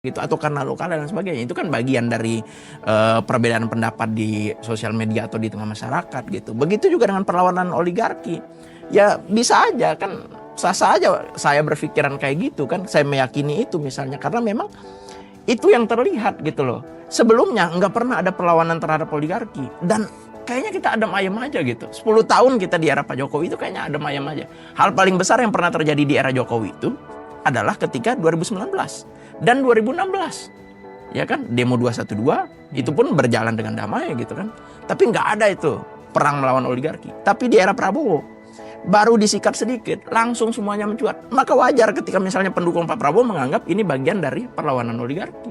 gitu atau karena lokal dan sebagainya. Itu kan bagian dari perbedaan pendapat di sosial media atau di tengah masyarakat gitu. Begitu juga dengan perlawanan oligarki. Ya bisa aja kan, sah-sah aja saya berpikiran kayak gitu kan, saya meyakini itu misalnya karena memang itu yang terlihat gitu loh. Sebelumnya nggak pernah ada perlawanan terhadap oligarki dan kayaknya kita adem ayem aja gitu. 10 tahun kita di era Pak Jokowi itu kayaknya adem ayem aja. Hal paling besar yang pernah terjadi di era Jokowi itu adalah ketika 2019 dan 2016. Ya kan, demo 212 itu pun berjalan dengan damai gitu kan. Tapi nggak ada itu perang melawan oligarki. Tapi di era Prabowo baru disikat sedikit, langsung semuanya mencuat. Maka wajar ketika misalnya pendukung Pak Prabowo menganggap ini bagian dari perlawanan oligarki.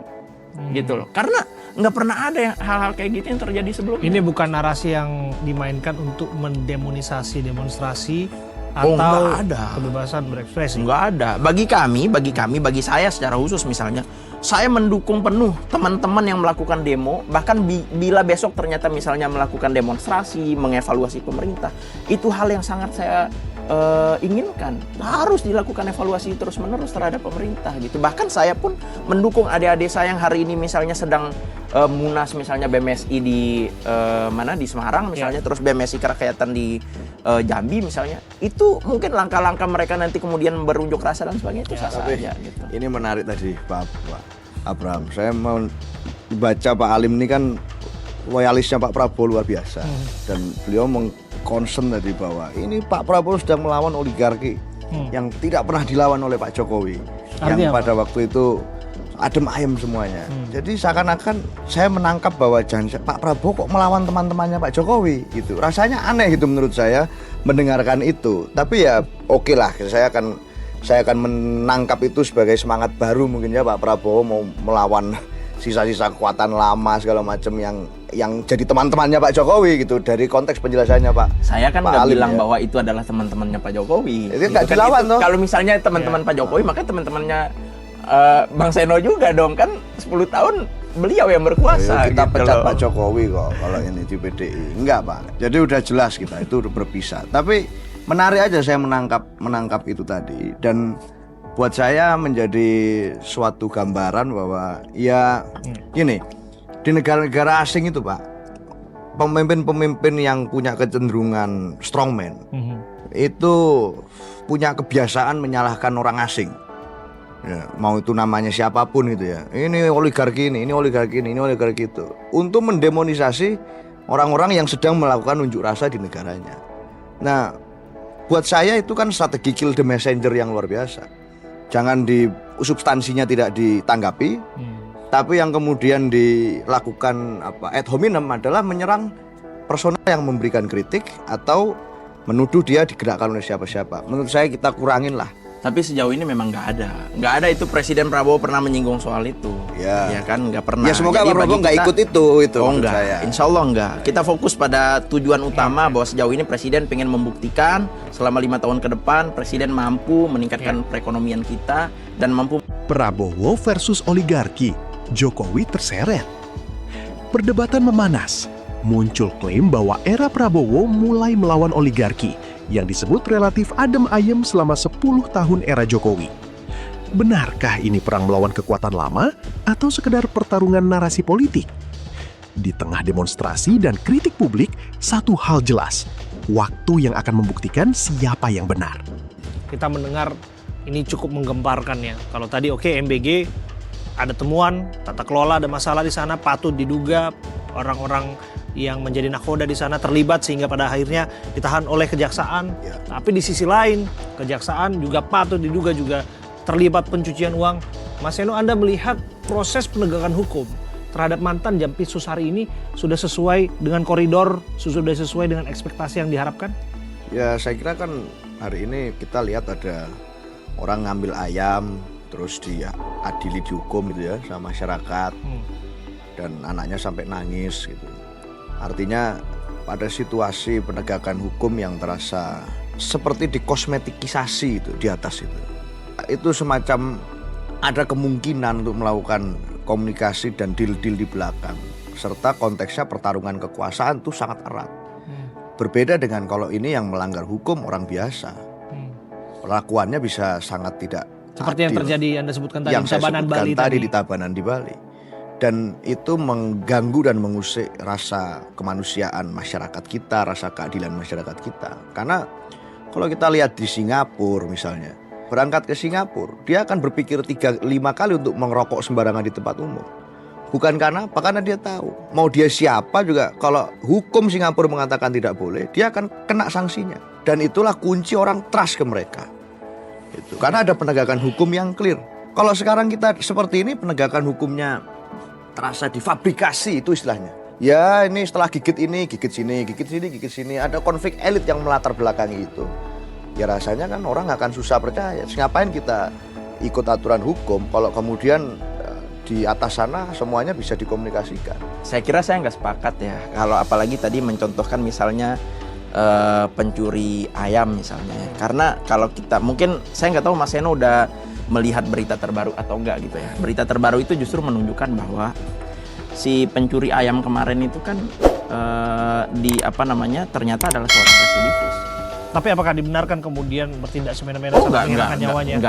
Gitu loh. Karena nggak pernah ada hal-hal kayak gitu yang terjadi sebelumnya. Ini bukan narasi yang dimainkan untuk mendemonisasi demonstrasi Oh, atau nggak ada. kebebasan berekspresi. Nggak ada. Bagi saya secara khusus misalnya, saya mendukung penuh teman-teman yang melakukan demo, bahkan bila besok ternyata misalnya melakukan demonstrasi, mengevaluasi pemerintah, itu hal yang sangat saya inginkan. Harus dilakukan evaluasi terus-menerus terhadap pemerintah gitu. Bahkan saya pun mendukung adik-adik saya yang hari ini misalnya sedang munas misalnya BMSI di di Semarang misalnya, terus BMSI kerakyatan di Jambi misalnya. Itu mungkin langkah-langkah mereka nanti kemudian berunjuk rasa dan sebagainya itu sah-sah aja gitu. Ini menarik tadi Pak Abraham. Saya mau baca Pak Alim ini kan loyalisnya Pak Prabowo luar biasa. Dan beliau concern tadi bahwa ini Pak Prabowo sedang melawan oligarki yang tidak pernah dilawan oleh Pak Jokowi. Yang pada waktu itu adem ayem semuanya. Jadi seakan-akan saya menangkap bahwa Pak Prabowo kok melawan teman-temannya Pak Jokowi gitu. Rasanya aneh gitu menurut saya mendengarkan itu. Tapi ya oke lah, saya akan menangkap itu sebagai semangat baru mungkin ya Pak Prabowo mau melawan sisa-sisa kekuatan lama segala macam yang jadi teman-temannya Pak Jokowi gitu dari konteks penjelasannya Pak. Saya kan nggak bilang ya, bahwa itu adalah teman-temannya Pak Jokowi. Itu nggak kan dilawan itu, toh. kalau misalnya teman-teman Pak Jokowi, maka teman-temannya Bang Seno juga dong, kan 10 tahun beliau yang berkuasa. Kita gitu pecat loh. Pak Jokowi kok kalau ini di PDI. Enggak Pak. Jadi udah jelas kita itu udah berpisah. Tapi menarik aja saya menangkap itu tadi, dan buat saya menjadi suatu gambaran bahwa ya gini, di negara-negara asing itu Pak, pemimpin-pemimpin yang punya kecenderungan strongman itu punya kebiasaan menyalahkan orang asing. Ya, mau itu namanya siapapun gitu ya. Ini oligarki ini oligarki ini oligarki itu. Untuk mendemonisasi orang-orang yang sedang melakukan unjuk rasa di negaranya. Nah, buat saya itu kan strategi kill the messenger yang luar biasa. Jangan substansinya tidak ditanggapi, tapi yang kemudian dilakukan ad hominem adalah menyerang personal yang memberikan kritik atau menuduh dia digerakkan oleh siapa-siapa. Menurut saya kita kurangin lah. Tapi sejauh ini memang nggak ada itu Presiden Prabowo pernah menyinggung soal itu. Ya kan nggak pernah. Ya semoga Pak Prabowo nggak ikut itu. Oh enggak, saya. Insya Allah enggak. Kita fokus pada tujuan utama bahwa sejauh ini Presiden pengen membuktikan selama 5 tahun ke depan Presiden mampu meningkatkan perekonomian kita dan mampu. Prabowo versus oligarki, Jokowi terseret. Perdebatan memanas. Muncul klaim bahwa era Prabowo mulai melawan oligarki yang disebut relatif adem ayem selama 10 tahun era Jokowi. Benarkah ini perang melawan kekuatan lama atau sekedar pertarungan narasi politik? Di tengah demonstrasi dan kritik publik, satu hal jelas, waktu yang akan membuktikan siapa yang benar. Kita mendengar ini cukup menggemparkan ya. Kalau tadi MBG ada temuan, tata kelola ada masalah di sana, patut diduga orang-orang yang menjadi nakoda di sana terlibat sehingga pada akhirnya ditahan oleh kejaksaan. Tapi di sisi lain, kejaksaan juga patut diduga juga terlibat pencucian uang. Mas Seno, Anda melihat proses penegakan hukum terhadap mantan Jampitsus hari ini sudah sesuai dengan koridor, sudah sesuai dengan ekspektasi yang diharapkan? Ya saya kira kan hari ini kita lihat ada orang ngambil ayam terus diadili dihukum gitu ya sama masyarakat, dan anaknya sampai nangis gitu. Artinya pada situasi penegakan hukum yang terasa seperti dikosmetikisasi itu di atas itu semacam ada kemungkinan untuk melakukan komunikasi dan deal-deal di belakang, serta konteksnya pertarungan kekuasaan itu sangat erat. Berbeda dengan kalau ini yang melanggar hukum orang biasa, perlakuannya bisa sangat tidak Seperti yang adil. terjadi Anda sebutkan tadi Yang di saya Tabanan sebutkan Bali tadi di Tabanan di Bali. Dan itu mengganggu dan mengusik rasa kemanusiaan masyarakat kita, rasa keadilan masyarakat kita. Karena kalau kita lihat di Singapura misalnya, berangkat ke Singapura, dia akan berpikir 3-5 kali untuk mengerokok sembarangan di tempat umum. Bukan karena apa? Karena dia tahu mau dia siapa juga, kalau hukum Singapura mengatakan tidak boleh, dia akan kena sanksinya. Dan itulah kunci orang trust ke mereka. Itu karena ada penegakan hukum yang clear. Kalau sekarang kita seperti ini, penegakan hukumnya terasa difabrikasi, itu istilahnya. Ya ini setelah gigit ini, gigit sini, gigit sini, gigit sini, ada konflik elit yang melatar belakangi itu. Ya rasanya kan orang akan susah percaya. Terus ngapain kita ikut aturan hukum kalau kemudian di atas sana semuanya bisa dikomunikasikan. Saya kira saya nggak sepakat ya, kalau apalagi tadi mencontohkan misalnya pencuri ayam misalnya ya. Karena kalau kita, mungkin saya nggak tahu Mas Seno udah melihat berita terbaru atau enggak gitu ya. Berita terbaru itu justru menunjukkan bahwa si pencuri ayam kemarin itu kan ternyata adalah seorang residivis. Tapi apakah dibenarkan kemudian bertindak semena-mena sampai menghilangkan nyawanya?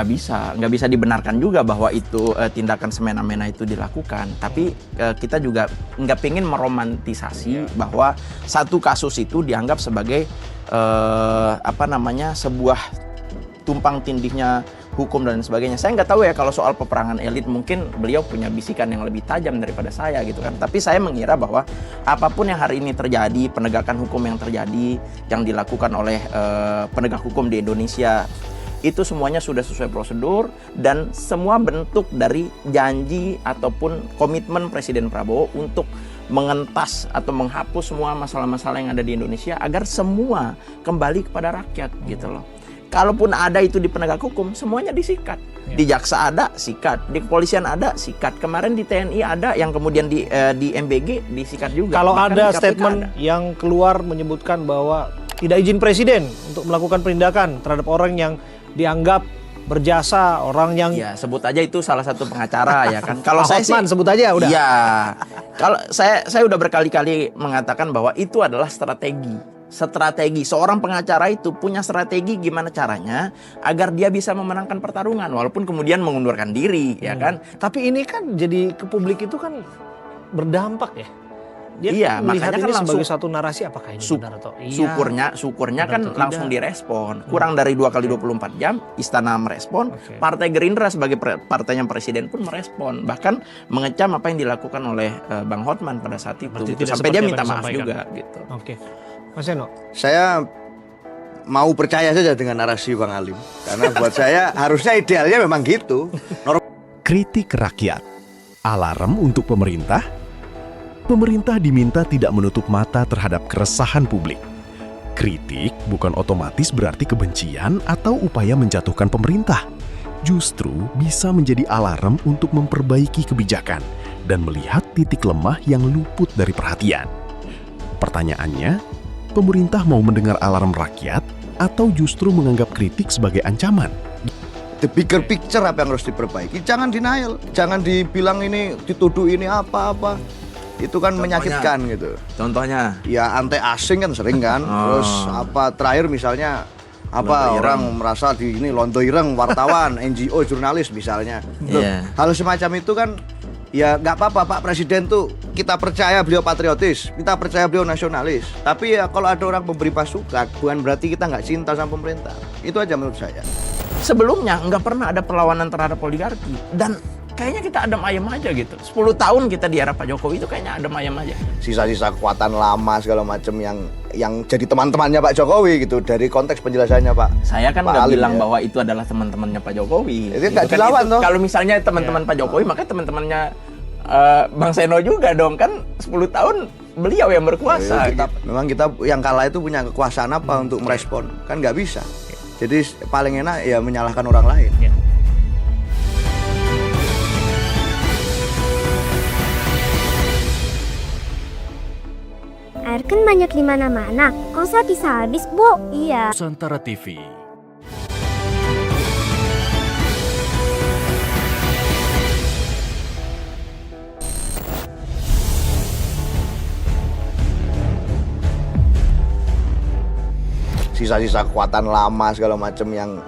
Nggak bisa dibenarkan juga bahwa itu tindakan semena-mena itu dilakukan. Tapi kita juga nggak pengen meromantisasi bahwa satu kasus itu dianggap sebagai sebuah tumpang tindihnya hukum dan sebagainya. Saya nggak tahu ya kalau soal peperangan elit, mungkin beliau punya bisikan yang lebih tajam daripada saya gitu kan. Tapi saya mengira bahwa apapun yang hari ini terjadi, penegakan hukum yang terjadi, yang dilakukan oleh penegak hukum di Indonesia, itu semuanya sudah sesuai prosedur dan semua bentuk dari janji ataupun komitmen Presiden Prabowo untuk mengentas atau menghapus semua masalah-masalah yang ada di Indonesia agar semua kembali kepada rakyat gitu loh. Kalaupun ada itu di penegak hukum, semuanya disikat. Di jaksa ada, sikat. Di kepolisian ada, sikat. Kemarin di TNI ada, yang kemudian di MBG disikat juga. Kalau bahkan ada di KPK statement ada. yang keluar menyebutkan bahwa tidak izin presiden untuk melakukan penindakan terhadap orang yang dianggap berjasa, orang yang Ya, sebut aja itu salah satu pengacara ya kan. Kalau saya sih, Hotman, sebut aja udah. Iya. Kalau saya udah berkali-kali mengatakan bahwa itu adalah strategi. Seorang pengacara itu punya strategi gimana caranya agar dia bisa memenangkan pertarungan walaupun kemudian mengundurkan diri ya kan. Tapi ini kan jadi ke publik itu kan berdampak ya. Dia Iya, melihat makanya ini kan sebagai langsung satu narasi, apakah ini benar atau iya. Syukurnya Benar kan atau langsung tidak. direspon. Kurang dari 2 kali 24 jam Istana merespon. Oke. Partai Gerindra sebagai partainya presiden pun merespon. Bahkan mengecam apa yang dilakukan oleh Bang Hotman pada saat itu. Berarti Gitu. tidak Sampai dia seperti minta apa yang maaf disampaikan. juga gitu. Oke. Mas Seno. Saya mau percaya saja dengan narasi Bang Halim. Karena buat saya harusnya idealnya memang gitu. Kritik rakyat. Alarm untuk pemerintah. Pemerintah diminta tidak menutup mata terhadap keresahan publik. Kritik bukan otomatis berarti kebencian atau upaya menjatuhkan pemerintah. Justru bisa menjadi alarm untuk memperbaiki kebijakan dan melihat titik lemah yang luput dari perhatian. Pertanyaannya, pemerintah mau mendengar alarm rakyat atau justru menganggap kritik sebagai ancaman? The bigger picture apa yang harus diperbaiki. Jangan denial. Jangan dibilang ini, dituduh ini apa-apa. Itu kan Contohnya? menyakitkan gitu. Contohnya Ya anti asing kan sering kan. Terus terakhir misalnya Lonto orang ireng. merasa di ini lonto ireng wartawan, NGO, jurnalis misalnya. Loh, Iya. hal semacam itu kan ya nggak apa-apa, Pak Presiden tuh kita percaya beliau patriotis, kita percaya beliau nasionalis. Tapi ya kalau ada orang memberi masukan, bukan berarti kita nggak cinta sama pemerintah. Itu aja menurut saya. sebelumnya nggak pernah ada perlawanan terhadap oligarki dan kayaknya kita adem ayem aja gitu. 10 tahun kita di era Pak Jokowi itu kayaknya adem ayem aja. Sisa-sisa kekuatan lama segala macam yang jadi teman-temannya Pak Jokowi gitu dari konteks penjelasannya Pak. Saya kan Pak nggak Halim, bilang ya. bahwa itu adalah teman-temannya Pak Jokowi. Itu nggak dilawan, toh. Kalau misalnya teman-teman Pak Jokowi, maka teman-temannya Bang Seno juga dong, kan 10 tahun beliau yang berkuasa. Kita, gitu. memang kita yang kalah itu punya kekuasaan apa untuk merespon? Kan nggak bisa. Jadi paling enak ya menyalahkan orang lain. Ya. Air kan banyak di mana-mana. Kok saya bisa habis, Bu? Iya. Nusantara TV. sisa-sisa kekuatan lama segala macam yang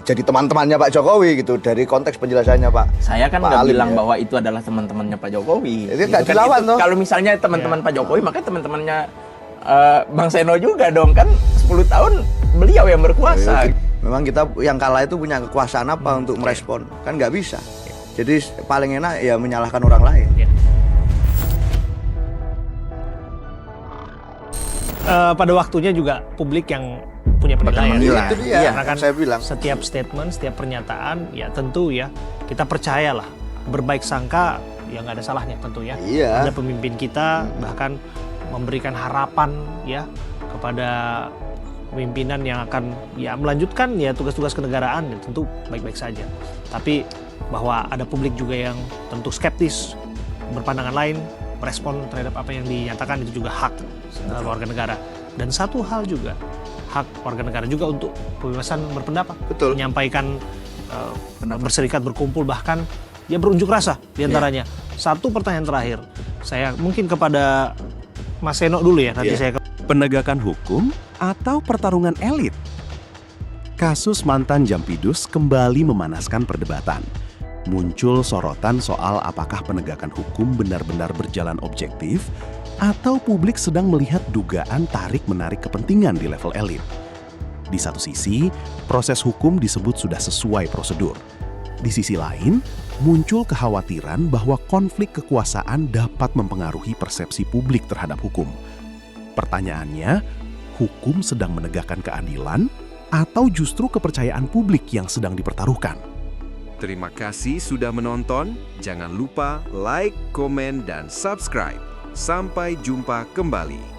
jadi teman-temannya Pak Jokowi gitu dari konteks penjelasannya Pak. Saya kan Pak nggak Alim bilang ya. bahwa itu adalah teman-temannya Pak Jokowi. Itu nggak Gitu kan, dilawan itu toh. kalau misalnya teman-teman Pak Jokowi, maka teman-temannya Bang Seno juga dong, kan 10 tahun beliau yang berkuasa. Memang kita yang kalah itu punya kekuasaan apa untuk merespon? Kan nggak bisa. Jadi paling enak ya menyalahkan orang lain. Ya. Pada waktunya juga publik yang punya penilaian. menilai. Itu dia, Iya, Karena kan saya bilang. setiap statement, setiap pernyataan, ya tentu ya kita percayalah, berbaik sangka ya nggak ada salahnya tentu ya. Iya. Ada pemimpin kita bahkan memberikan harapan ya kepada pemimpinan yang akan ya melanjutkan ya tugas-tugas kenegaraan, ya tentu baik-baik saja. Tapi bahwa ada publik juga yang tentu skeptis, berpandangan lain, merespon terhadap apa yang dinyatakan, itu juga hak warga negara. Dan satu hal juga, hak warga negara juga untuk kebebasan berpendapat, Betul. menyampaikan berserikat, berkumpul, bahkan ya berunjuk rasa diantaranya. Satu pertanyaan terakhir, saya mungkin kepada Mas Seno dulu ya, nanti saya Penegakan hukum atau pertarungan elit? Kasus mantan Jampidus kembali memanaskan perdebatan. Muncul sorotan soal apakah penegakan hukum benar-benar berjalan objektif atau publik sedang melihat dugaan tarik-menarik kepentingan di level elit. Di satu sisi, proses hukum disebut sudah sesuai prosedur. Di sisi lain, muncul kekhawatiran bahwa konflik kekuasaan dapat mempengaruhi persepsi publik terhadap hukum. Pertanyaannya, hukum sedang menegakkan keadilan atau justru kepercayaan publik yang sedang dipertaruhkan? Terima kasih sudah menonton. Jangan lupa like, komen, dan subscribe. Sampai jumpa kembali.